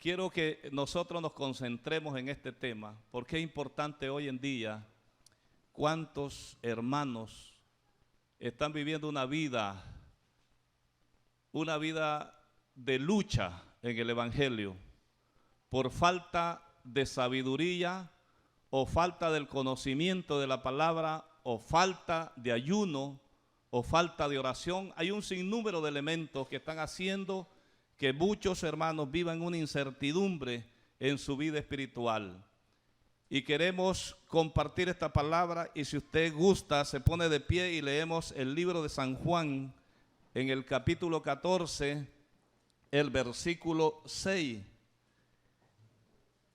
quiero que nosotros nos concentremos en este tema, porque es importante hoy en día cuántos hermanos están viviendo una vida de lucha en el Evangelio por falta de sabiduría o falta del conocimiento de la palabra o falta de ayuno o falta de oración. Hay un sinnúmero de elementos que están haciendo que muchos hermanos vivan una incertidumbre en su vida espiritual. Y queremos compartir esta palabra, y si usted gusta, se pone de pie y leemos el libro de San Juan en el capítulo 14, el versículo 6.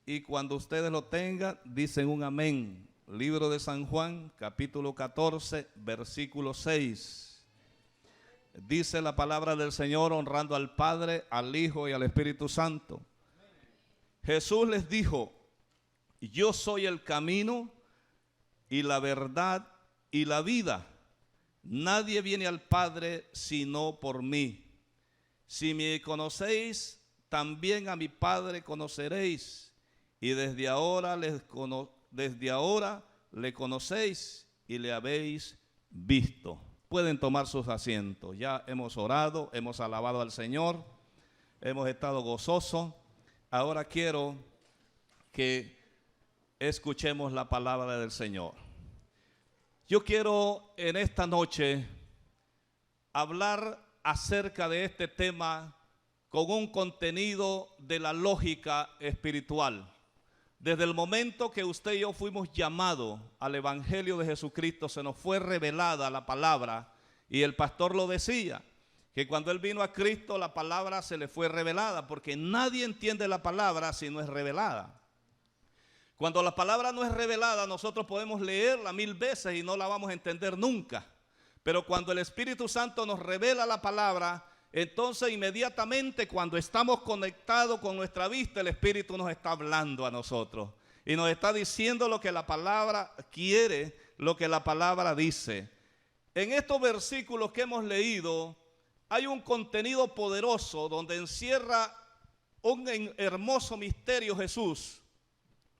Y cuando ustedes lo tengan, dicen un amén. Libro de San Juan, capítulo 14, versículo 6. Dice la palabra del Señor, honrando al Padre, al Hijo y al Espíritu Santo. Jesús les dijo: yo soy el camino y la verdad y la vida. Nadie viene al Padre sino por mí. Si me conocéis, también a mi Padre conoceréis. Y desde ahora le conocéis y le habéis visto. Pueden tomar sus asientos. Ya hemos orado, hemos alabado al Señor, hemos estado gozosos. Ahora quiero que escuchemos la palabra del Señor. Yo quiero en esta noche hablar acerca de este tema con un contenido de la lógica espiritual. Desde el momento que usted y yo fuimos llamados al Evangelio de Jesucristo, se nos fue revelada la palabra, y el pastor lo decía, que cuando él vino a Cristo la palabra se le fue revelada, porque nadie entiende la palabra si no es revelada. Cuando la palabra no es revelada, nosotros podemos leerla 1000 veces y no la vamos a entender nunca. Pero cuando el Espíritu Santo nos revela la palabra, entonces inmediatamente cuando estamos conectados con nuestra vista, el Espíritu nos está hablando a nosotros y nos está diciendo lo que la palabra quiere, lo que la palabra dice. En estos versículos que hemos leído hay un contenido poderoso donde encierra un hermoso misterio Jesús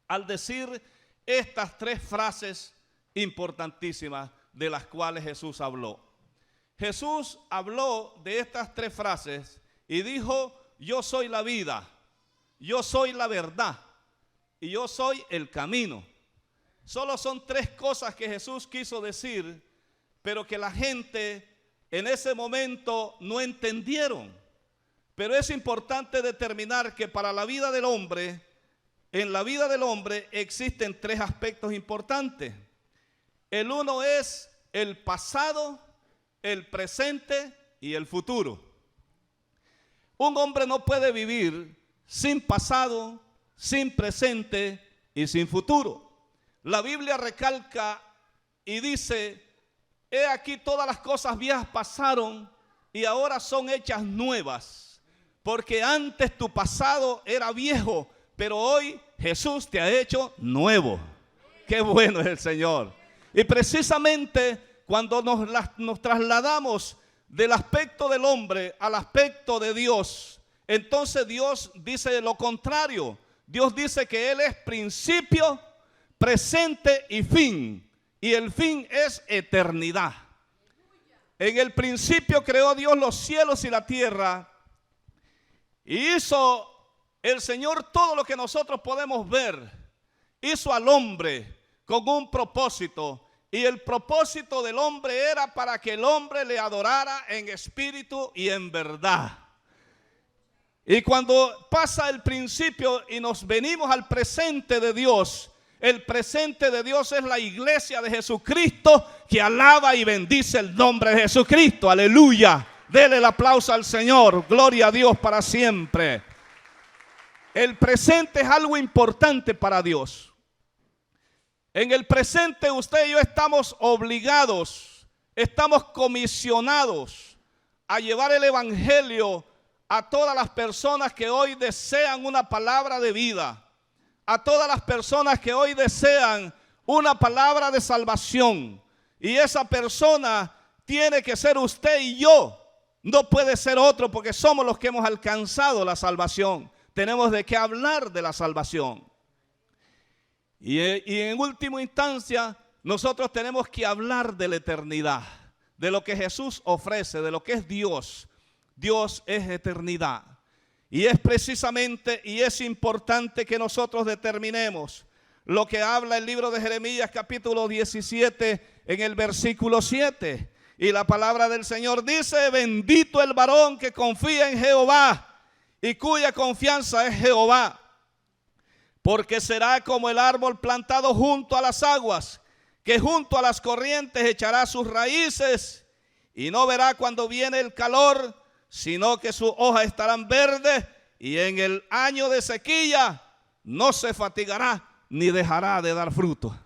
al decir estas 3 frases importantísimas de las cuales Jesús habló. Jesús habló de estas 3 frases y dijo: yo soy la vida, yo soy la verdad y yo soy el camino. Solo son 3 cosas que Jesús quiso decir, pero que la gente en ese momento no entendieron. Pero es importante determinar que para la vida del hombre, en la vida del hombre existen 3 aspectos importantes. El uno es el pasado, el presente y el futuro. Un hombre no puede vivir sin pasado, sin presente y sin futuro. La Biblia recalca y dice: he aquí todas las cosas viejas pasaron y ahora son hechas nuevas. Porque antes tu pasado era viejo, pero hoy Jesús te ha hecho nuevo. Qué bueno es el Señor. Y precisamente cuando nos trasladamos del aspecto del hombre al aspecto de Dios, entonces Dios dice lo contrario. Dios dice que Él es principio, presente y fin. Y el fin es eternidad. En el principio creó Dios los cielos y la tierra. Y hizo el Señor todo lo que nosotros podemos ver. Hizo al hombre con un propósito. Y el propósito del hombre era para que el hombre le adorara en espíritu y en verdad. Y cuando pasa el principio y nos venimos al presente de Dios, el presente de Dios es la iglesia de Jesucristo que alaba y bendice el nombre de Jesucristo. Aleluya. Dele el aplauso al Señor. Gloria a Dios para siempre. El presente es algo importante para Dios. En el presente usted y yo estamos obligados, estamos comisionados a llevar el Evangelio a todas las personas que hoy desean una palabra de vida, a todas las personas que hoy desean una palabra de salvación. Y esa persona tiene que ser usted y yo, no puede ser otro, porque somos los que hemos alcanzado la salvación. tenemos de qué hablar de la salvación. Y en última instancia, nosotros tenemos que hablar de la eternidad, de lo que Jesús ofrece, de lo que es Dios. Dios es eternidad. Y es precisamente y es importante que nosotros determinemos lo que habla el libro de Jeremías capítulo 17 en el versículo 7. Y la palabra del Señor dice: bendito el varón que confía en Jehová y cuya confianza es Jehová, porque será como el árbol plantado junto a las aguas, que junto a las corrientes echará sus raíces y no verá cuando viene el calor, sino que sus hojas estarán verdes, y en el año de sequía no se fatigará ni dejará de dar fruto.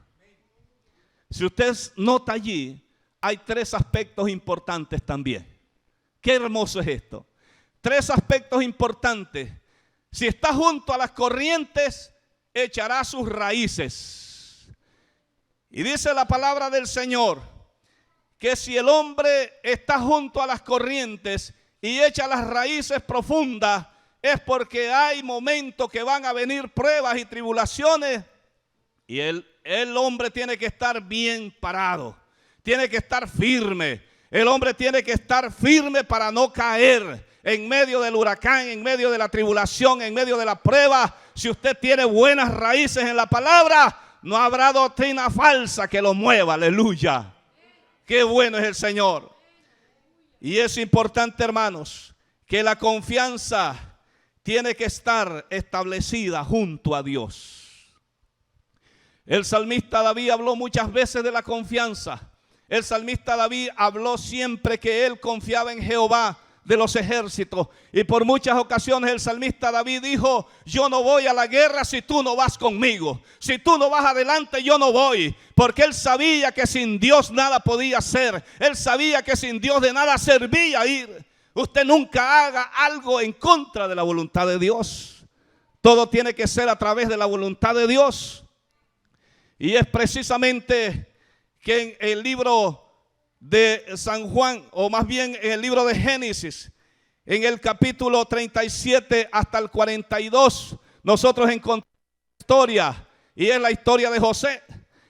Si usted nota allí, hay tres aspectos importantes también. Qué hermoso es esto. Tres aspectos importantes. Si está junto a las corrientes, echará sus raíces. Y dice la palabra del Señor que si el hombre está junto a las corrientes y echa las raíces profundas, es porque hay momentos que van a venir pruebas y tribulaciones, y el hombre tiene que estar bien parado, tiene que estar firme. El hombre tiene que estar firme para no caer en medio del huracán, en medio de la tribulación, en medio de la prueba. Si usted tiene buenas raíces en la palabra, no habrá doctrina falsa que lo mueva. Aleluya. Qué bueno es el Señor. Y es importante, hermanos, que la confianza tiene que estar establecida junto a Dios. El salmista David habló muchas veces de la confianza. El salmista David habló siempre que él confiaba en Jehová de los ejércitos. Y por muchas ocasiones el salmista David dijo: yo no voy a la guerra si tú no vas conmigo. Si tú no vas adelante, yo no voy. Porque él sabía que sin Dios nada podía hacer. Él sabía que sin Dios de nada servía ir. Usted nunca haga algo en contra de la voluntad de Dios. Todo tiene que ser a través de la voluntad de Dios. Y es precisamente que en el libro de San Juan, o más bien en el libro de Génesis, en el capítulo 37 hasta el 42, nosotros encontramos historia, y es la historia de José.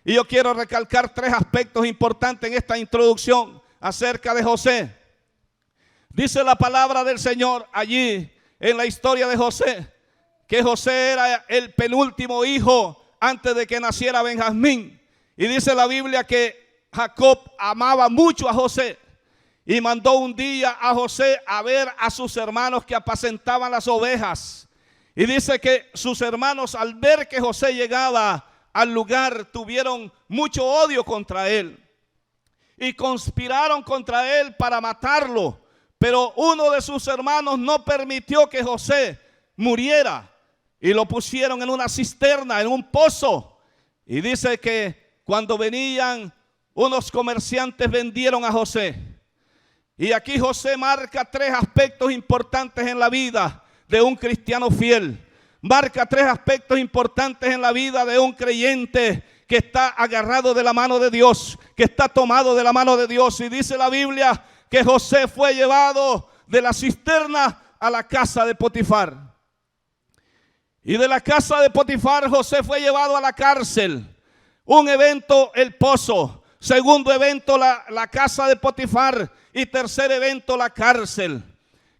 Y yo quiero recalcar tres aspectos importantes en esta introducción acerca de José. Dice la palabra del Señor allí en la historia de José, que José era el penúltimo hijo antes de que naciera Benjamín. Y dice la Biblia que Jacob amaba mucho a José y mandó un día a José a ver a sus hermanos que apacentaban las ovejas. Y dice que sus hermanos, al ver que José llegaba al lugar, tuvieron mucho odio contra él y conspiraron contra él para matarlo. Pero uno de sus hermanos no permitió que José muriera y lo pusieron en una cisterna, en un pozo. Y dice que cuando venían unos comerciantes, vendieron a José. Y aquí José marca tres aspectos importantes en la vida de un cristiano fiel. Marca tres aspectos importantes en la vida de un creyente que está agarrado de la mano de Dios, que está tomado de la mano de Dios. Y dice la Biblia que José fue llevado de la cisterna a la casa de Potifar. Y de la casa de Potifar José fue llevado a la cárcel. Un evento, el pozo. Segundo evento, la casa de Potifar. Y tercer evento, la cárcel.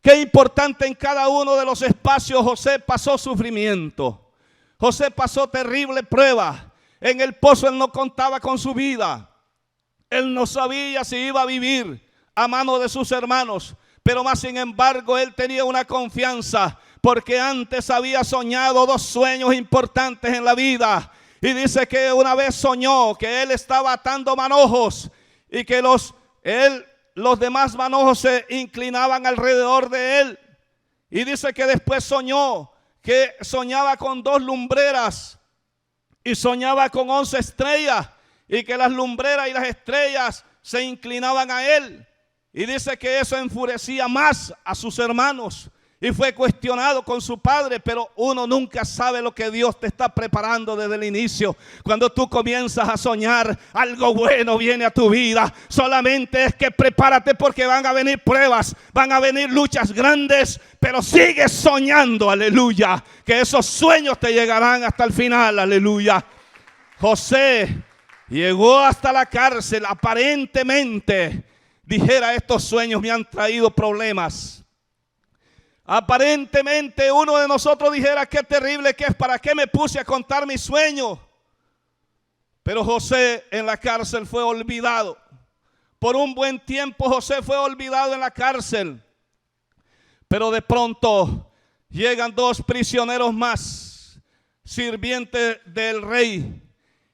Qué importante, en cada uno de los espacios José pasó sufrimiento. José pasó terrible prueba. En el pozo él no contaba con su vida. Él no sabía si iba a vivir a mano de sus hermanos. Pero más sin embargo él tenía una confianza, porque antes había soñado dos sueños importantes en la vida. Y dice que una vez soñó que él estaba atando manojos y que los demás manojos se inclinaban alrededor de él. Y dice que después soñó que soñaba con 2 lumbreras y soñaba con 11 estrellas, y que las lumbreras y las estrellas se inclinaban a él. Y dice que eso enfurecía más a sus hermanos. y fue cuestionado con su padre, pero uno nunca sabe lo que Dios te está preparando desde el inicio. Cuando tú comienzas a soñar, algo bueno viene a tu vida. Solamente es que prepárate, porque van a venir pruebas, van a venir luchas grandes, pero sigue soñando, aleluya, que esos sueños te llegarán hasta el final, aleluya. José llegó hasta la cárcel, aparentemente dijera: estos sueños me han traído problemas. Aparentemente uno de nosotros dijera: qué terrible que es, ¿para qué me puse a contar mis sueños? Pero José en la cárcel fue olvidado. Por un buen tiempo José fue olvidado en la cárcel. Pero de pronto llegan dos prisioneros más, sirvientes del rey.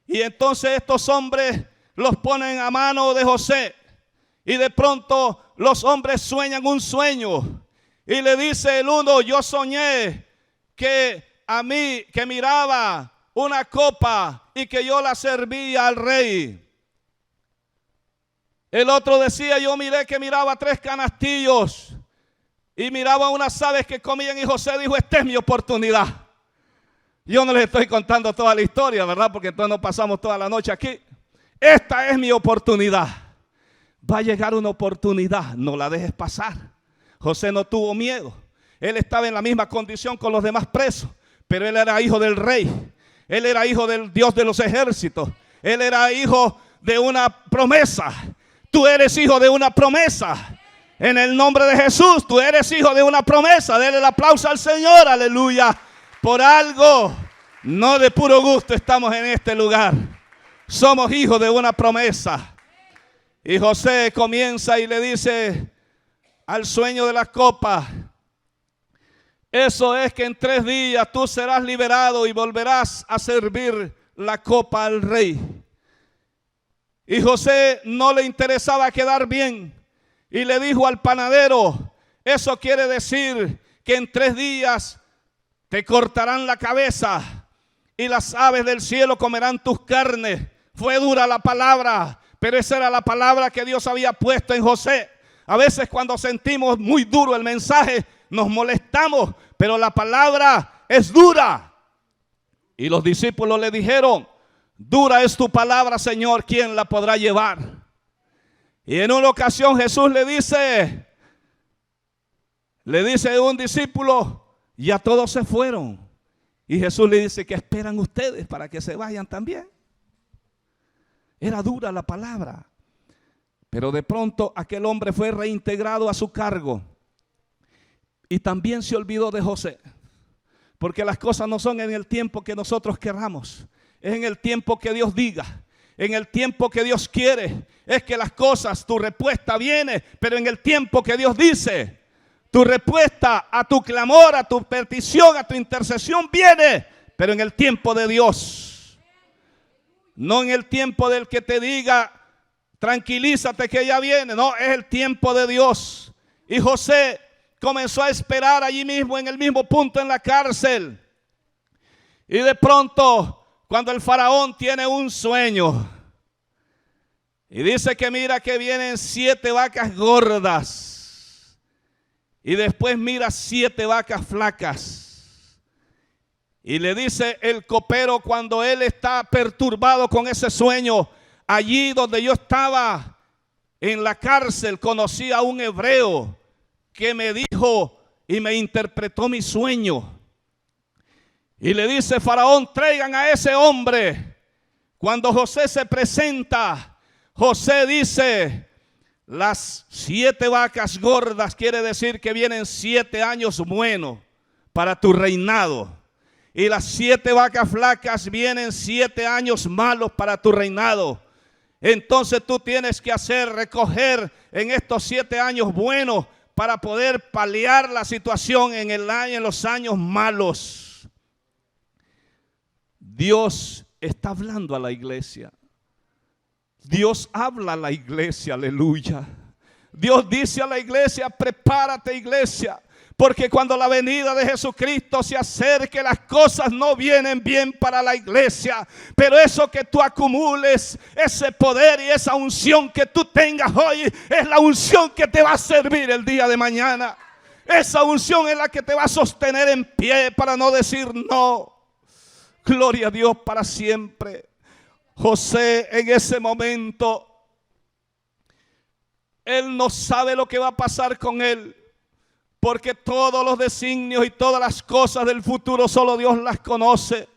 Y entonces estos hombres los ponen a mano de José. Y de pronto los hombres sueñan un sueño. Y le dice el uno: yo soñé que a mí, que miraba una copa y que yo la servía al rey. El otro decía: yo miré que miraba 3 canastillos y miraba unas aves que comían. Y José dijo: esta es mi oportunidad. Yo no les estoy contando toda la historia, ¿verdad? Porque entonces no pasamos toda la noche aquí. Esta es mi oportunidad. Va a llegar una oportunidad, no la dejes pasar. José no tuvo miedo. Él estaba en la misma condición con los demás presos, pero él era hijo del rey. Él era hijo del Dios de los ejércitos. Él era hijo de una promesa. Tú eres hijo de una promesa. En el nombre de Jesús, tú eres hijo de una promesa. Denle el aplauso al Señor, aleluya. Por algo, no de puro gusto, estamos en este lugar. Somos hijos de una promesa. Y José comienza y le dice al sueño de las copas: eso es que en 3 días tú serás liberado y volverás a servir la copa al rey. Y José no le interesaba quedar bien y le dijo al panadero: eso quiere decir que en 3 días te cortarán la cabeza y las aves del cielo comerán tus carnes. Fue dura la palabra, pero esa era la palabra que Dios había puesto en José. A veces cuando sentimos muy duro el mensaje nos molestamos, pero la palabra es dura. Y los discípulos le dijeron: dura es tu palabra, Señor, ¿quién la podrá llevar? Y en una ocasión Jesús le dice a un discípulo: ya todos se fueron. Y Jesús le dice: ¿qué esperan ustedes para que se vayan también? Era dura la palabra. Pero de pronto aquel hombre fue reintegrado a su cargo. Y también se olvidó de José. Porque las cosas no son en el tiempo que nosotros querramos. Es en el tiempo que Dios diga. En el tiempo que Dios quiere. Es que las cosas, tu respuesta viene. Pero en el tiempo que Dios dice. Tu respuesta a tu clamor, a tu petición, a tu intercesión viene. Pero en el tiempo de Dios. No en el tiempo del que te diga: tranquilízate que ya viene. No, es el tiempo de Dios. Y José comenzó a esperar allí mismo, en el mismo punto en la cárcel. Y de pronto, cuando el faraón tiene un sueño y dice que mira que vienen 7 vacas gordas y después mira 7 vacas flacas. Y le dice el copero, cuando él está perturbado con ese sueño: allí donde yo estaba en la cárcel conocí a un hebreo que me dijo y me interpretó mi sueño. Y le dice Faraón: traigan a ese hombre. Cuando José se presenta, José dice: las 7 vacas gordas quiere decir que vienen 7 años buenos para tu reinado. Y las 7 vacas flacas vienen 7 años malos para tu reinado. Entonces tú tienes que recoger en estos 7 años buenos para poder paliar la situación en los años malos. Dios está hablando a la iglesia. Dios habla a la iglesia, aleluya. Dios dice a la iglesia: prepárate, iglesia, porque cuando la venida de Jesucristo se acerque, las cosas no vienen bien para la iglesia. Pero eso que tú acumules, ese poder y esa unción que tú tengas hoy, es la unción que te va a servir el día de mañana. Esa unción es la que te va a sostener en pie para no decir no. Gloria a Dios para siempre. José en ese momento, él no sabe lo que va a pasar con él, porque todos los designios y todas las cosas del futuro solo Dios las conoce.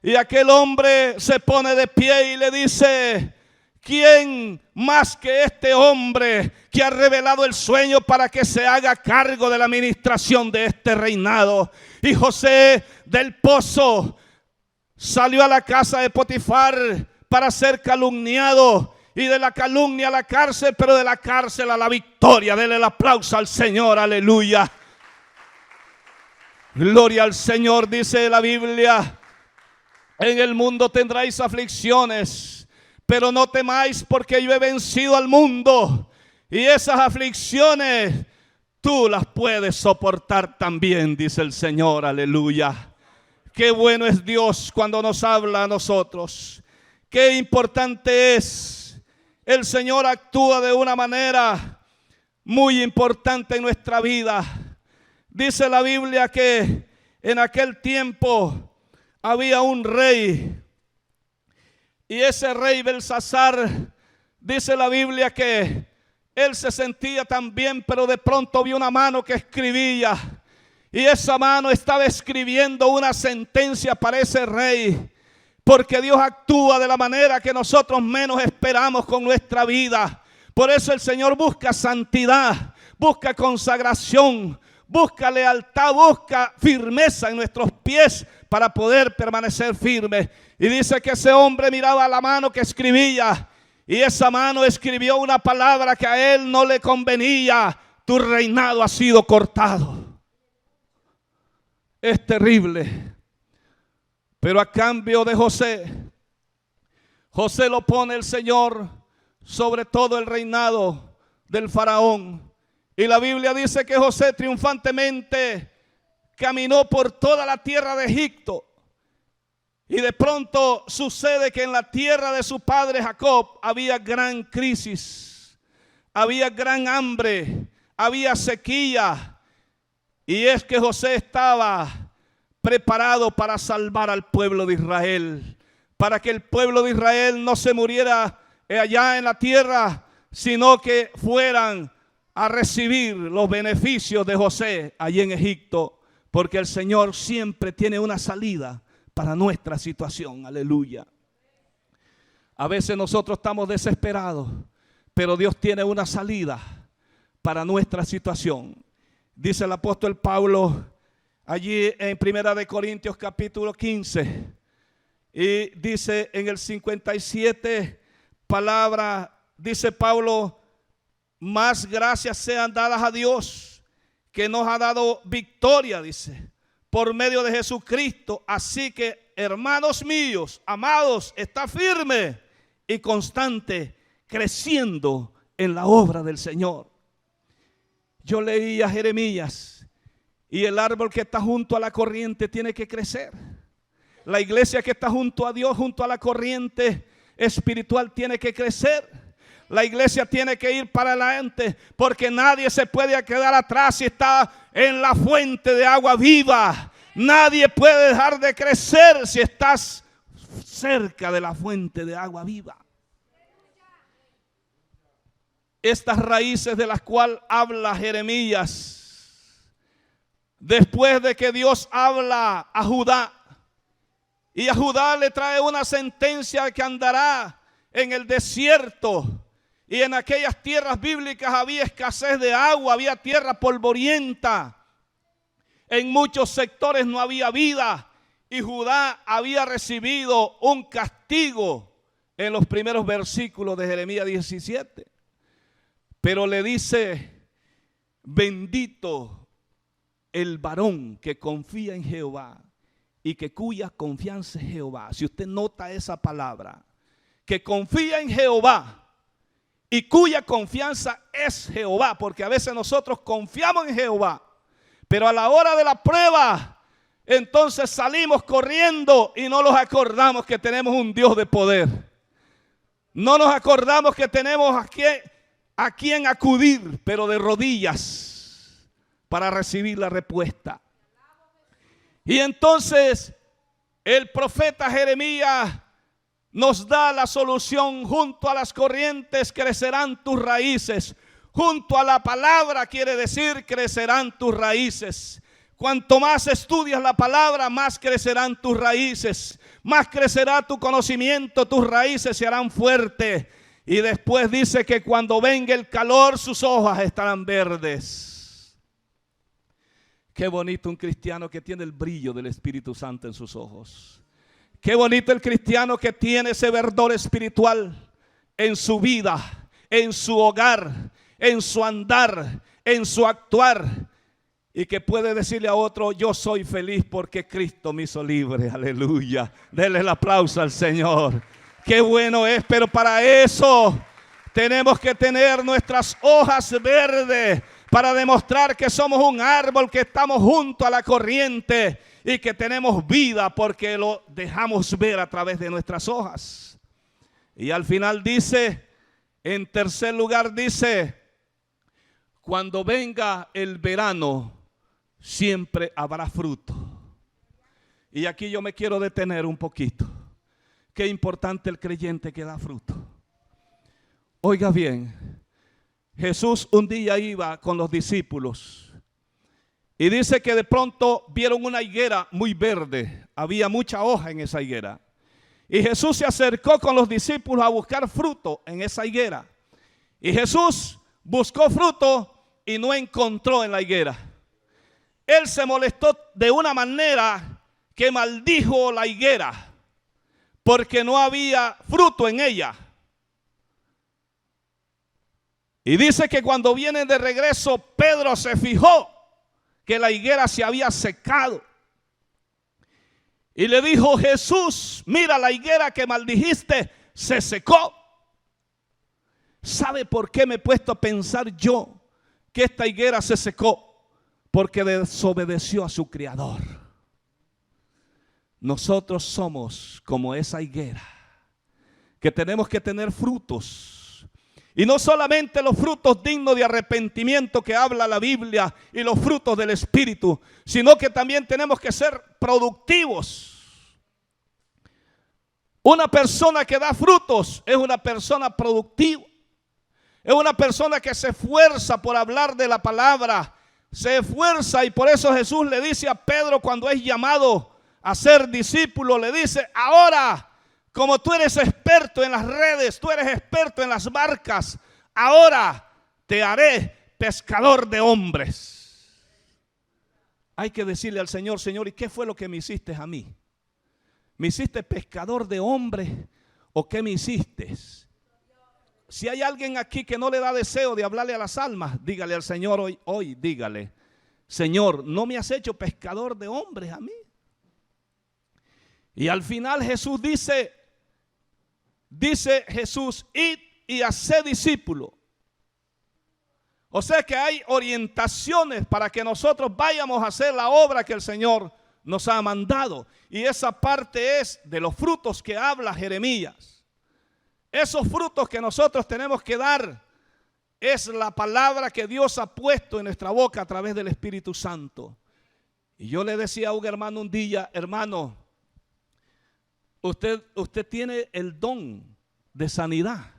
Y aquel hombre se pone de pie y le dice: ¿quién más que este hombre que ha revelado el sueño para que se haga cargo de la administración de este reinado? Y José del pozo salió a la casa de Potifar para ser calumniado, y de la calumnia a la cárcel, pero de la cárcel a la victoria. Denle el aplauso al Señor, aleluya. Gloria al Señor. Dice la Biblia: en el mundo tendráis aflicciones, pero no temáis, porque yo he vencido al mundo. Y esas aflicciones tú las puedes soportar también, dice el Señor, aleluya. Qué bueno es Dios cuando nos habla a nosotros. Qué importante es. El Señor actúa de una manera muy importante en nuestra vida. Dice la Biblia que en aquel tiempo había un rey, y ese rey Belsasar, dice la Biblia que él se sentía tan bien, pero de pronto vio una mano que escribía, y esa mano estaba escribiendo una sentencia para ese rey. Porque Dios actúa de la manera que nosotros menos esperamos con nuestra vida. Por eso el Señor busca santidad, busca consagración, busca lealtad, busca firmeza en nuestros pies para poder permanecer firmes. Y dice que ese hombre miraba la mano que escribía, y esa mano escribió una palabra que a él no le convenía: tu reinado ha sido cortado. Es terrible. Pero a cambio de José lo pone el Señor sobre todo el reinado del faraón. Y la Biblia dice que José triunfantemente caminó por toda la tierra de Egipto. Y de pronto sucede que en la tierra de su padre Jacob había gran crisis, había gran hambre, había sequía. Y es que José estaba preparado para salvar al pueblo de Israel, para que el pueblo de Israel no se muriera allá en la tierra, sino que fueran a recibir los beneficios de José allí en Egipto, porque el Señor siempre tiene una salida para nuestra situación, aleluya. A veces nosotros estamos desesperados, pero Dios tiene una salida para nuestra situación. Dice el apóstol Pablo allí en 1 Corintios capítulo 15, y dice en el 57 palabras, dice Pablo: más gracias sean dadas a Dios, que nos ha dado victoria, dice, por medio de Jesucristo. Así que, hermanos míos, amados, está firme y constante, creciendo en la obra del Señor. Yo leía Jeremías, y el árbol que está junto a la corriente tiene que crecer. La iglesia que está junto a Dios, junto a la corriente espiritual, tiene que crecer. La iglesia tiene que ir para adelante, porque nadie se puede quedar atrás si está en la fuente de agua viva. Nadie puede dejar de crecer si estás cerca de la fuente de agua viva. Estas raíces de las cuales habla Jeremías, después de que Dios habla a Judá, y a Judá le trae una sentencia que andará en el desierto. Y en aquellas tierras bíblicas había escasez de agua, había tierra polvorienta. En muchos sectores no había vida, y Judá había recibido un castigo en los primeros versículos de Jeremías 17. Pero le dice: bendito el varón que confía en Jehová y que cuya confianza es Jehová. Si usted nota esa palabra, que confía en Jehová y cuya confianza es Jehová, porque a veces nosotros confiamos en Jehová, pero a la hora de la prueba, entonces salimos corriendo y no nos acordamos que tenemos un Dios de poder. No nos acordamos que tenemos a quien acudir, pero de rodillas para recibir la respuesta. Y entonces el profeta Jeremías nos da la solución. Junto a las corrientes crecerán tus raíces. Junto a la palabra quiere decir crecerán tus raíces. Cuanto más estudias la palabra, más crecerán tus raíces. Más crecerá tu conocimiento, tus raíces se harán fuertes. Y después dice que cuando venga el calor, sus hojas estarán verdes. Qué bonito un cristiano que tiene el brillo del Espíritu Santo en sus ojos. Qué bonito el cristiano que tiene ese verdor espiritual en su vida, en su hogar, en su andar, en su actuar. Y que puede decirle a otro: yo soy feliz porque Cristo me hizo libre. Aleluya. Denle el aplauso al Señor. Qué bueno es, pero para eso tenemos que tener nuestras hojas verdes para demostrar que somos un árbol, que estamos junto a la corriente y que tenemos vida porque lo dejamos ver a través de nuestras hojas. Y al final dice, en tercer lugar dice, cuando venga el verano, siempre habrá fruto. Y aquí yo me quiero detener un poquito. Qué importante el creyente que da fruto. Oiga bien, Jesús un día iba con los discípulos y dice que de pronto vieron una higuera muy verde. Había mucha hoja en esa higuera. Y Jesús se acercó con los discípulos a buscar fruto en esa higuera. Y Jesús buscó fruto y no encontró en la higuera. Él se molestó de una manera que maldijo la higuera porque no había fruto en ella. Y dice que cuando vienen de regreso, Pedro se fijó que la higuera se había secado. Y le dijo: Jesús, mira, la higuera que maldijiste se secó. ¿Sabe por qué me he puesto a pensar yo que esta higuera se secó? Porque desobedeció a su Creador. Nosotros somos como esa higuera, que tenemos que tener frutos. Y no solamente los frutos dignos de arrepentimiento que habla la Biblia y los frutos del Espíritu, sino que también tenemos que ser productivos. Una persona que da frutos es una persona productiva. Es una persona que se esfuerza por hablar de la palabra. Se esfuerza, y por eso Jesús le dice a Pedro cuando es llamado a ser discípulo, le dice: ahora, como tú eres experto en las redes, tú eres experto en las barcas, ahora te haré pescador de hombres. Hay que decirle al Señor: Señor, ¿y qué fue lo que me hiciste a mí? ¿Me hiciste pescador de hombres o qué me hiciste? Si hay alguien aquí que no le da deseo de hablarle a las almas, dígale al Señor hoy, dígale: Señor, no me has hecho pescador de hombres a mí. Y al final Jesús dice Jesús: id y haced discípulos. O sea que hay orientaciones para que nosotros vayamos a hacer la obra que el Señor nos ha mandado. Y esa parte es de los frutos que habla Jeremías. Esos frutos que nosotros tenemos que dar es la palabra que Dios ha puesto en nuestra boca a través del Espíritu Santo. Y yo le decía a un hermano un día: hermano, usted tiene el don de sanidad,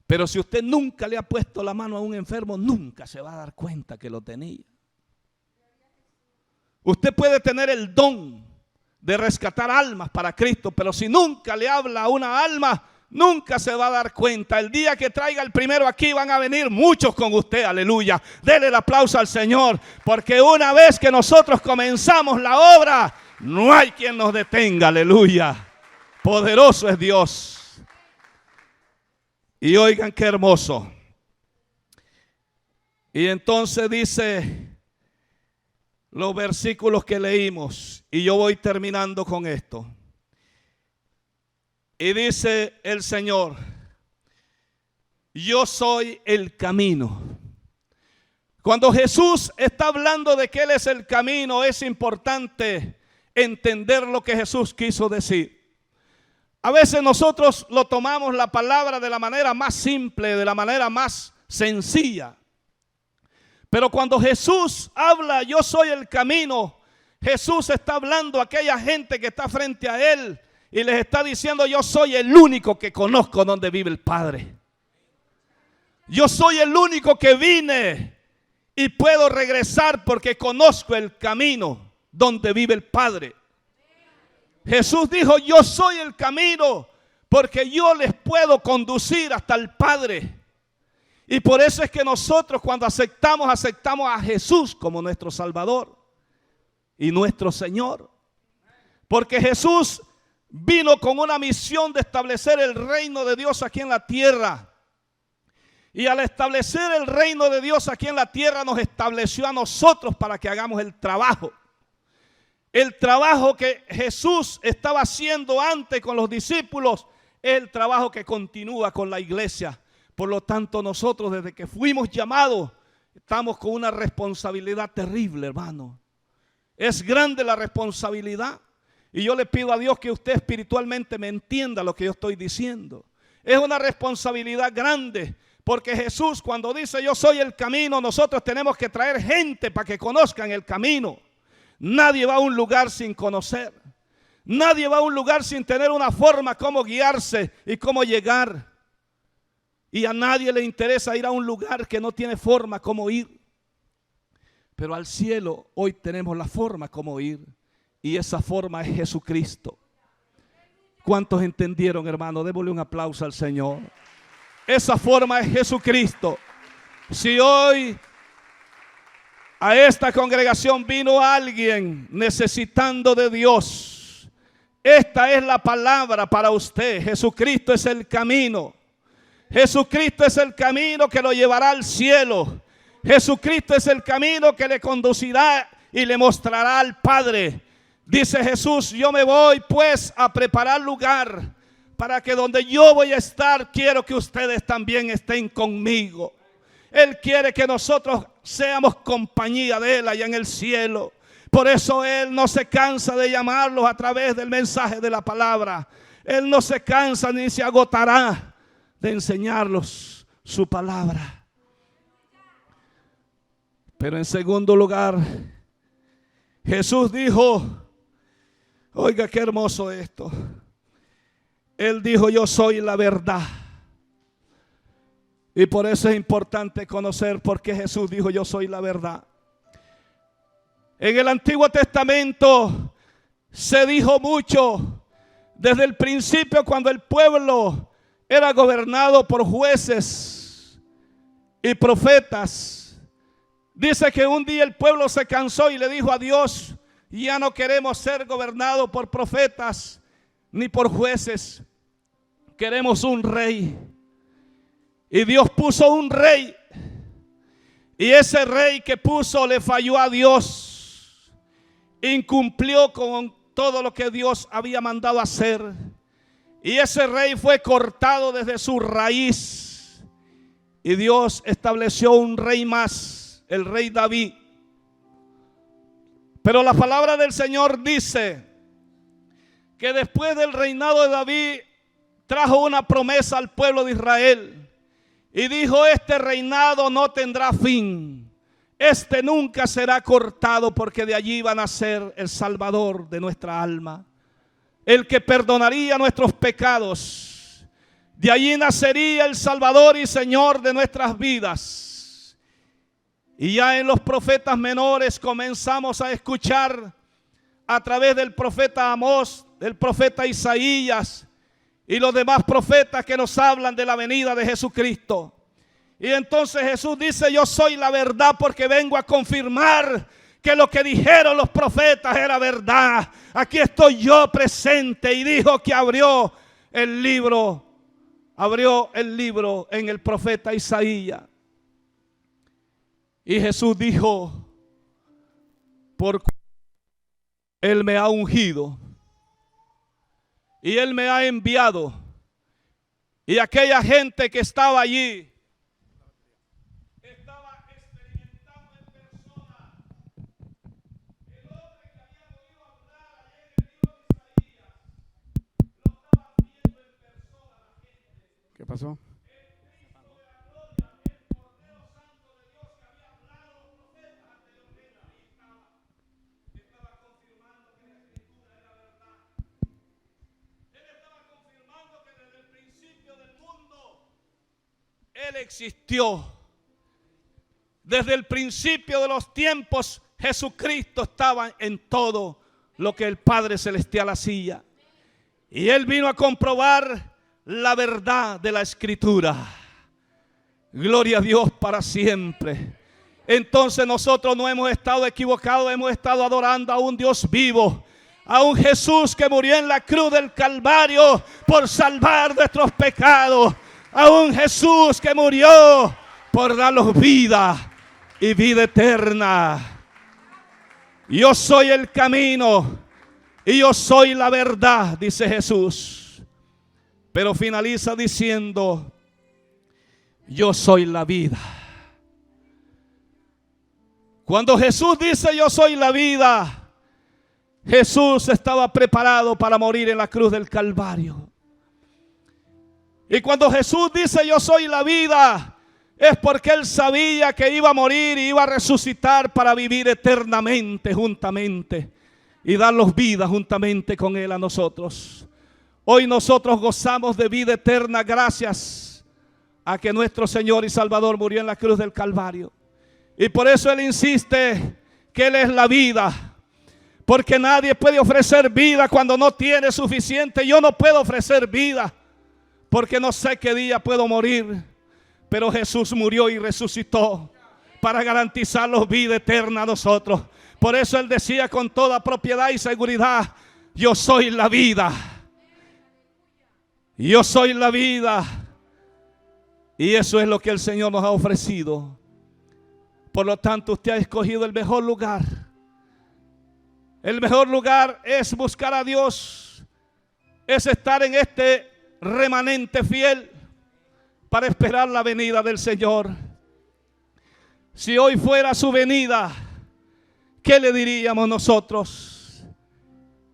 pero si usted nunca le ha puesto la mano a un enfermo, nunca se va a dar cuenta que lo tenía. Usted puede tener el don de rescatar almas para Cristo, pero si nunca le habla a una alma, nunca se va a dar cuenta. El día que traiga el primero aquí, van a venir muchos con usted. Aleluya. Dele el aplauso al Señor, porque una vez que nosotros comenzamos la obra, no hay quien nos detenga. Aleluya. Poderoso es Dios. Y oigan qué hermoso. Y entonces dice los versículos que leímos, y yo voy terminando con esto. Y dice el Señor: yo soy el camino. Cuando Jesús está hablando de que Él es el camino, es importante entender lo que Jesús quiso decir. A veces nosotros lo tomamos la palabra de la manera más simple, de la manera más sencilla. Pero cuando Jesús habla, yo soy el camino, Jesús está hablando a aquella gente que está frente a Él y les está diciendo: yo soy el único que conozco donde vive el Padre. Yo soy el único que vine y puedo regresar porque conozco el camino donde vive el Padre. Jesús dijo: yo soy el camino porque yo les puedo conducir hasta el Padre. Y por eso es que nosotros, cuando aceptamos a Jesús como nuestro Salvador y nuestro Señor. Porque Jesús vino con una misión de establecer el reino de Dios aquí en la tierra. Y al establecer el reino de Dios aquí en la tierra, nos estableció a nosotros para que hagamos el trabajo. El trabajo que Jesús estaba haciendo antes con los discípulos es el trabajo que continúa con la iglesia. Por lo tanto, nosotros desde que fuimos llamados, estamos con una responsabilidad terrible, hermano. Es grande la responsabilidad. Y yo le pido a Dios que usted espiritualmente me entienda lo que yo estoy diciendo. Es una responsabilidad grande. Porque Jesús, cuando dice yo soy el camino, nosotros tenemos que traer gente para que conozcan el camino. Nadie va a un lugar sin conocer. Nadie va a un lugar sin tener una forma cómo guiarse y cómo llegar. Y a nadie le interesa ir a un lugar que no tiene forma cómo ir. Pero al cielo hoy tenemos la forma cómo ir. Y esa forma es Jesucristo. ¿Cuántos entendieron, hermano? Démosle un aplauso al Señor. Esa forma es Jesucristo. Si hoy a esta congregación vino alguien necesitando de Dios, esta es la palabra para usted. Jesucristo es el camino. Jesucristo es el camino que lo llevará al cielo. Jesucristo es el camino que le conducirá y le mostrará al Padre. Dice Jesús: yo me voy pues a preparar lugar, para que donde yo voy a estar, quiero que ustedes también estén conmigo. Él quiere que nosotros seamos compañía de Él allá en el cielo. Por eso Él no se cansa de llamarlos a través del mensaje de la palabra. Él no se cansa ni se agotará de enseñarlos su palabra. Pero en segundo lugar, Jesús dijo, oiga qué hermoso esto. Él dijo: yo soy la verdad. Y por eso es importante conocer por qué Jesús dijo: yo soy la verdad. En el Antiguo Testamento se dijo mucho desde el principio, cuando el pueblo era gobernado por jueces y profetas. Dice que un día el pueblo se cansó y le dijo a Dios: ya no queremos ser gobernados por profetas ni por jueces, queremos un rey. Y Dios puso un rey, y ese rey que puso le falló a Dios, incumplió con todo lo que Dios había mandado hacer, y ese rey fue cortado desde su raíz, y Dios estableció un rey más, el rey David. Pero la palabra del Señor dice que después del reinado de David trajo una promesa al pueblo de Israel y dijo: este reinado no tendrá fin, este nunca será cortado, porque de allí va a nacer el Salvador de nuestra alma, el que perdonaría nuestros pecados. De allí nacería el Salvador y Señor de nuestras vidas. Y ya en los profetas menores comenzamos a escuchar a través del profeta Amós, del profeta Isaías y los demás profetas que nos hablan de la venida de Jesucristo. Y entonces Jesús dice: yo soy la verdad, porque vengo a confirmar que lo que dijeron los profetas era verdad. Aquí estoy yo presente. Y dijo que abrió el libro en el profeta Isaías. Y Jesús dijo: por Él me ha ungido y Él me ha enviado. Y aquella gente que estaba allí estaba experimentando en persona el hombre que había oído hablar allá en el libro de Isaías. Lo estaban viendo en persona la gente. ¿Qué pasó? El Cristo de la gloria, el Cordero Santo de Dios que había hablado Él existió. Desde el principio de los tiempos, Jesucristo estaba en todo lo que el Padre Celestial hacía. Y Él vino a comprobar la verdad de la Escritura. Gloria a Dios para siempre. Entonces nosotros no hemos estado equivocados, hemos estado adorando a un Dios vivo, a un Jesús que murió en la cruz del Calvario por salvar nuestros pecados, a un Jesús que murió por darnos vida y vida eterna. Yo soy el camino y yo soy la verdad, dice Jesús. Pero finaliza diciendo: yo soy la vida. Cuando Jesús dice yo soy la vida, Jesús estaba preparado para morir en la cruz del Calvario. Y cuando Jesús dice yo soy la vida, es porque Él sabía que iba a morir y iba a resucitar para vivir eternamente juntamente y darnos vida juntamente con Él a nosotros. Hoy nosotros gozamos de vida eterna gracias a que nuestro Señor y Salvador murió en la cruz del Calvario. Y por eso Él insiste que Él es la vida. Porque nadie puede ofrecer vida cuando no tiene suficiente. Yo no puedo ofrecer vida porque no sé qué día puedo morir. Pero Jesús murió y resucitó para garantizarnos vida eterna a nosotros. Por eso Él decía con toda propiedad y seguridad: yo soy la vida. Yo soy la vida. Y eso es lo que el Señor nos ha ofrecido. Por lo tanto, usted ha escogido el mejor lugar. El mejor lugar es buscar a Dios. Es estar en este remanente fiel para esperar la venida del Señor. Si hoy fuera su venida, ¿qué le diríamos nosotros?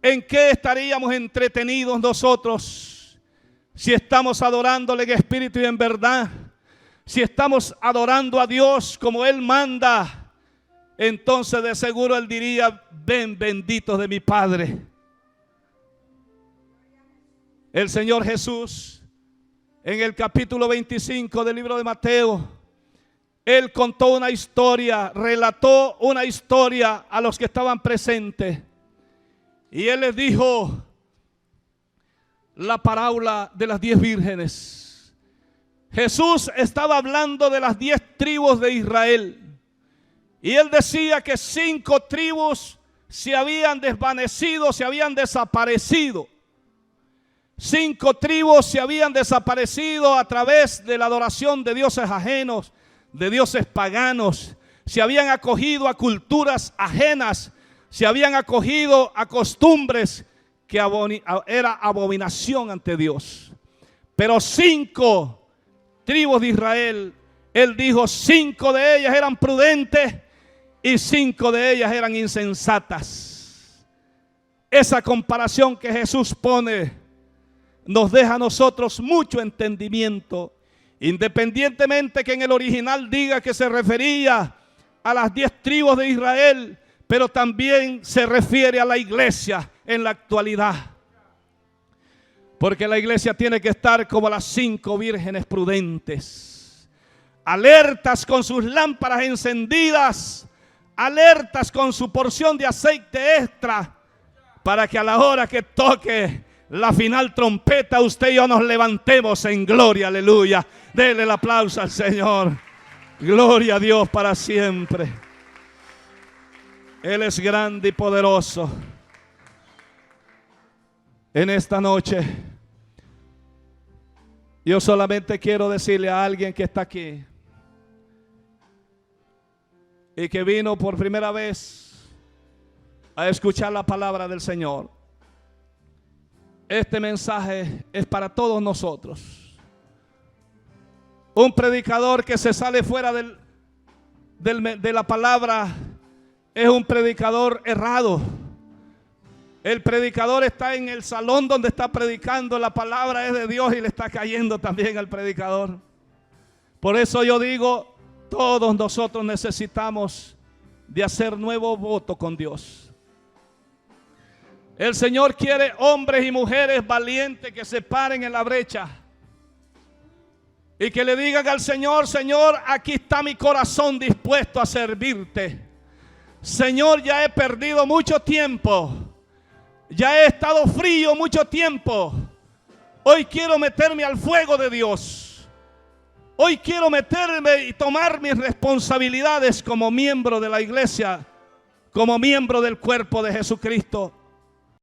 ¿En qué estaríamos entretenidos nosotros? Si estamos adorándole en espíritu y en verdad, si estamos adorando a Dios como Él manda, entonces de seguro Él diría: ven, benditos de mi Padre. El Señor Jesús, en el capítulo 25 del libro de Mateo, Él contó una historia, relató una historia a los que estaban presentes. Y Él les dijo la parábola de las 10 vírgenes. Jesús estaba hablando de las 10 tribus de Israel. Y Él decía que 5 tribus se habían desvanecido, se habían desaparecido. 5 tribus se habían desaparecido a través de la adoración de dioses ajenos, de dioses paganos. Se habían acogido a culturas ajenas, se habían acogido a costumbres que era abominación ante Dios. Pero 5 tribus de Israel, Él dijo, 5 de ellas eran prudentes y 5 de ellas eran insensatas. Esa comparación que Jesús pone nos deja a nosotros mucho entendimiento, independientemente que en el original diga que se refería a las 10 tribus de Israel, pero también se refiere a la iglesia en la actualidad. Porque la iglesia tiene que estar como las 5 vírgenes prudentes, alertas con sus lámparas encendidas, alertas con su porción de aceite extra, para que a la hora que toque la final trompeta, usted y yo nos levantemos en gloria, aleluya. Dele el aplauso al Señor. Gloria a Dios para siempre. Él es grande y poderoso. En esta noche, yo solamente quiero decirle a alguien que está aquí y que vino por primera vez a escuchar la palabra del Señor. Este mensaje es para todos nosotros. Un predicador que se sale fuera de la palabra es un predicador errado. El predicador está en el salón donde está predicando, la palabra es de Dios y le está cayendo también al predicador. Por eso yo digo, todos nosotros necesitamos de hacer nuevo voto con Dios. El Señor quiere hombres y mujeres valientes que se paren en la brecha. Y que le digan al Señor: Señor, aquí está mi corazón dispuesto a servirte. Señor, ya he perdido mucho tiempo. Ya he estado frío mucho tiempo. Hoy quiero meterme al fuego de Dios. Hoy quiero meterme y tomar mis responsabilidades como miembro de la iglesia, como miembro del cuerpo de Jesucristo.